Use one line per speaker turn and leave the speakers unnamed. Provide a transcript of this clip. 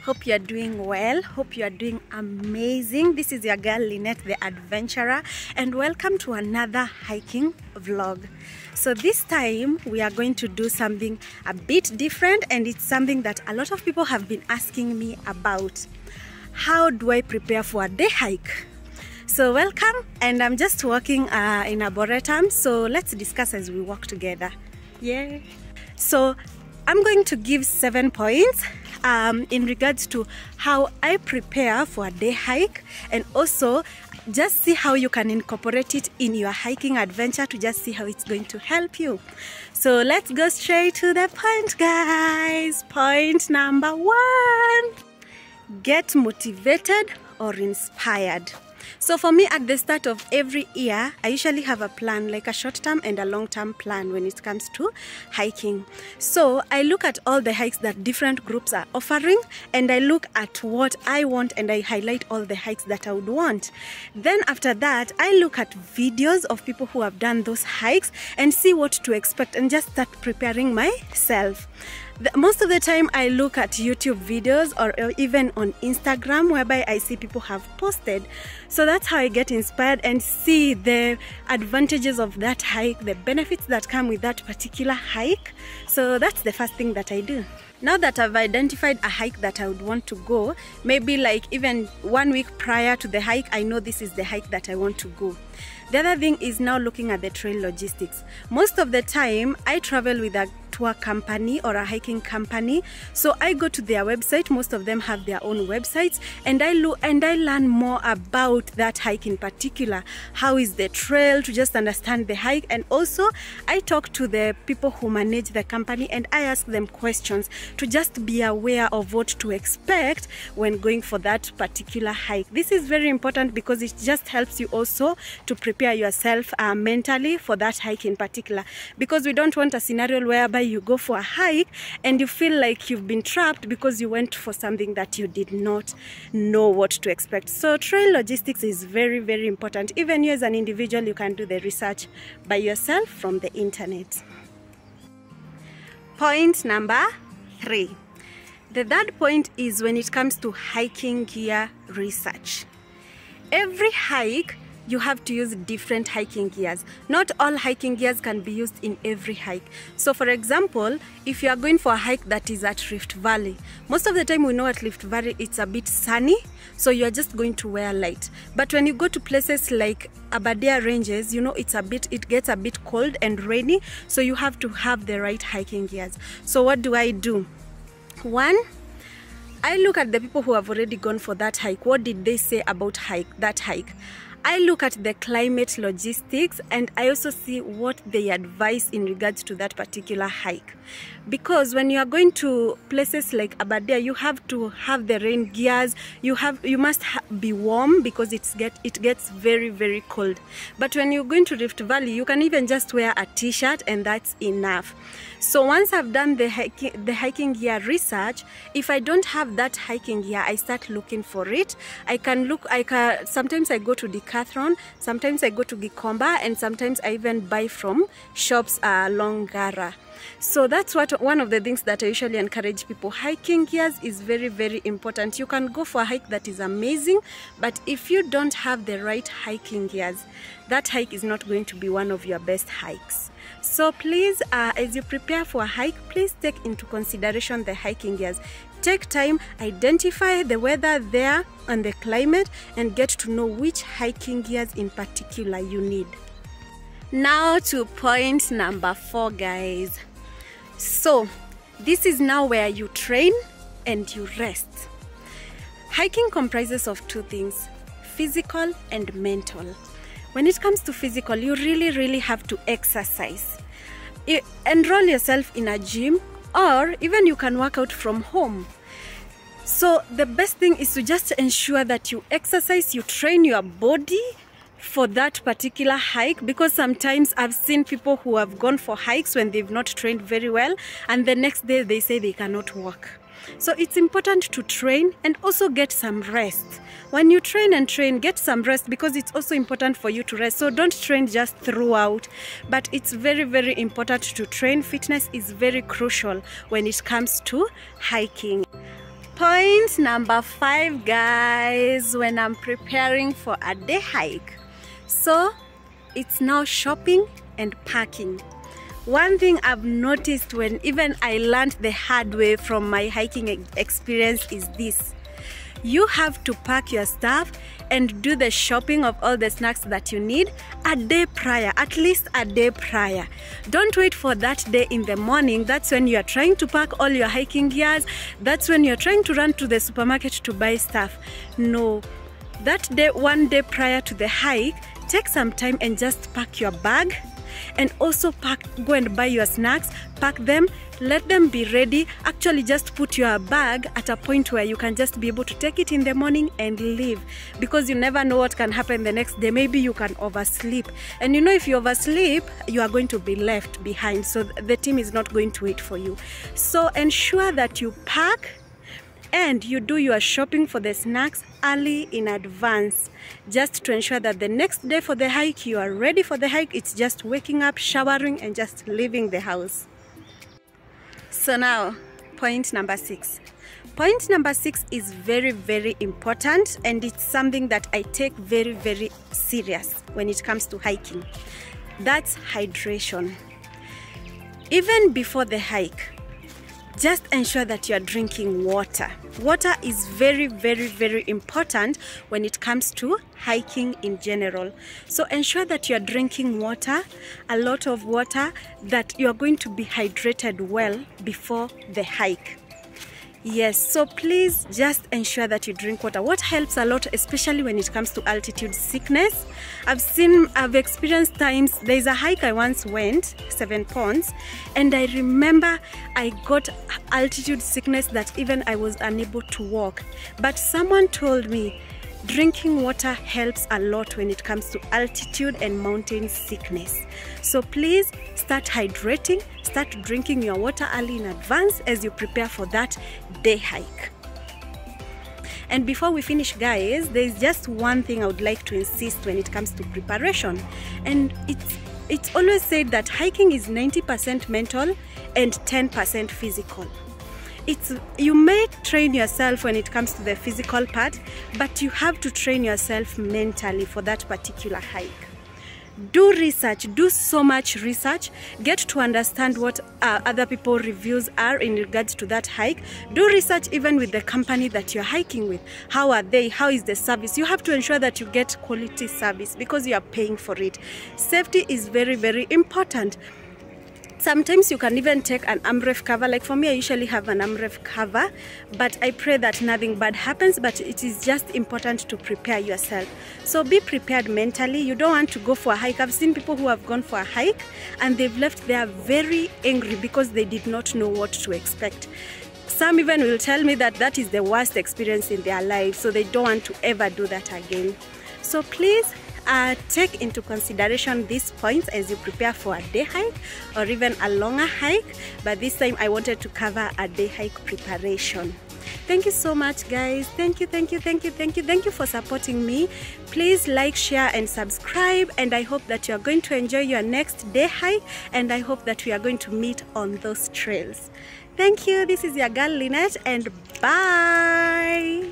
Hope you are doing well. Hope you are doing amazing. This is your girl Lynette, the adventurer, and welcome to another hiking vlog. So this time we are going to do something a bit different, and it's something that a lot of people have been asking me about. How do I prepare for a day hike? So welcome, and I'm just walking in Arboretum, so let's discuss as we walk together. Yeah. So I'm going to give 7 points in regards to how I prepare for a day hike, and also just see how you can incorporate it in your hiking adventure to just see how it's going to help you. So let's go straight to the point, guys. Point number 1. Get motivated or inspired. So for me, at the start of every year, I usually have a plan, like a short-term and a long-term plan when it comes to hiking. So I look at all the hikes that different groups are offering, and I look at what I want, and I highlight all the hikes that I would want. Then after that, I look at videos of people who have done those hikes and see what to expect, and just start preparing myself. Most of the time I look at YouTube videos or even on Instagram, whereby I see people have posted. So that's how I get inspired and see the advantages of that hike, the benefits that come with that particular hike. So that's the first thing that I do. Now that I've identified a hike that I would want to go, maybe like even 1 week prior to the hike, I know this is the hike that I want to go. The other thing is now looking at the trail logistics. Most of the time, I travel with a tour company or a hiking company, so I go to their website. Most of them have their own websites, and I look and I learn more about that hike in particular. How is the trail, to just understand the hike, and also I talk to the people who manage the company and I ask them questions to just be aware of what to expect when going for that particular hike. This is very important because it just helps you also to prepare yourself mentally for that hike in particular, because we don't want a scenario whereby you go for a hike and you feel like you've been trapped because you went for something that you did not know what to expect. So trail logistics is very, very important. Even you as an individual, you can do the research by yourself from the internet. Point number 3. The third point is when it comes to hiking gear research. Every hike, you have to use different hiking gears. Not all hiking gears can be used in every hike. So for example, if you are going for a hike that is at Rift Valley, most of the time we know at Rift Valley it's a bit sunny, so you are just going to wear light. But when you go to places like Aberdare Ranges, you know it gets a bit cold and rainy, so you have to have the right hiking gears. So what do I do? 1, I look at the people who have already gone for that hike. What did they say about that hike? I look at the climate logistics, and I also see what they advise in regards to that particular hike. Because when you are going to places like Aberdare, you have to have the rain gears. You must be warm because it gets very, very cold. But when you're going to Rift Valley, you can even just wear a t-shirt and that's enough. So once I've done the hiking gear research, if I don't have that hiking gear, I start looking for it. Sometimes I go to Decathlon, sometimes I go to Gikomba, and sometimes I even buy from shops along Gara. So that's one of the things that I usually encourage people. Hiking gears is very, very important. You can go for a hike that is amazing, but if you don't have the right hiking gears, that hike is not going to be one of your best hikes. So please, as you prepare for a hike, please take into consideration the hiking gears. Take time, identify the weather there and the climate, and get to know which hiking gears in particular you need. Now to point number 4, guys. So this is now where you train and you rest. Hiking comprises of 2 things, physical and mental. When it comes to physical, you really, really have to exercise. Enroll yourself in a gym, or even you can work out from home. So the best thing is to just ensure that you exercise, you train your body for that particular hike, because sometimes I've seen people who have gone for hikes when they've not trained very well, and the next day they say they cannot walk. So it's important to train and also get some rest. When you train and train, get some rest, because it's also important for you to rest. So don't train just throughout, but it's very, very important to train. Fitness is very crucial when it comes to hiking. Point number 5, guys, when I'm preparing for a day hike. So it's now shopping and packing. One thing I've noticed when even I learned the hard way from my hiking experience is this. You have to pack your stuff and do the shopping of all the snacks that you need a day prior, at least a day prior. Don't wait for that day in the morning. That's when you are trying to pack all your hiking gears. That's when you're trying to run to the supermarket to buy stuff. No, that day, one day prior to the hike, take some time and just pack your bag. And also go and buy your snacks, pack them, let them be ready. Actually, just put your bag at a point where you can just be able to take it in the morning and leave, because you never know what can happen the next day. Maybe you can oversleep, and you know, if you oversleep, you are going to be left behind, so the team is not going to wait for you. So ensure that you pack and you do your shopping for the snacks early in advance, just to ensure that the next day for the hike, you are ready for the hike. It's just waking up, showering, and just leaving the house. So now, point number 6. Point number 6 is very, very important, and it's something that I take very, very serious when it comes to hiking. That's hydration. Even before the hike, just ensure that you are drinking water. Water is very, very, very important when it comes to hiking in general. So ensure that you are drinking water, a lot of water, that you are going to be hydrated well before the hike. Yes, so please just ensure that you drink water. What helps a lot, especially when it comes to altitude sickness, I've experienced times. There's a hike I once went, 7 Ponds, and I remember I got altitude sickness that even I was unable to walk. But someone told me drinking water helps a lot when it comes to altitude and mountain sickness. So please start hydrating, start drinking your water early in advance as you prepare for that day hike. And before we finish, guys, there's just one thing I would like to insist when it comes to preparation, and it's always said that hiking is 90% mental and 10% physical. You may train yourself when it comes to the physical part, but you have to train yourself mentally for that particular hike. Do research, do so much research, get to understand what other people's reviews are in regards to that hike. Do research even with the company that you're hiking with. How are they? How is the service? You have to ensure that you get quality service because you are paying for it. Safety is very, very important. Sometimes you can even take an umbrella cover. Like for me, I usually have an umbrella cover, but I pray that nothing bad happens. But it is just important to prepare yourself. So be prepared mentally. You don't want to go for a hike. I've seen people who have gone for a hike and they've left there very angry because they did not know what to expect. Some even will tell me that that is the worst experience in their lives, so they don't want to ever do that again. So please, take into consideration these points as you prepare for a day hike or even a longer hike, but this time I wanted to cover a day hike preparation. Thank you so much, guys. Thank you for supporting me. Please like, share and subscribe, and I hope that you are going to enjoy your next day hike, and I hope that we are going to meet on those trails. Thank you. This is your girl Lynette, and bye.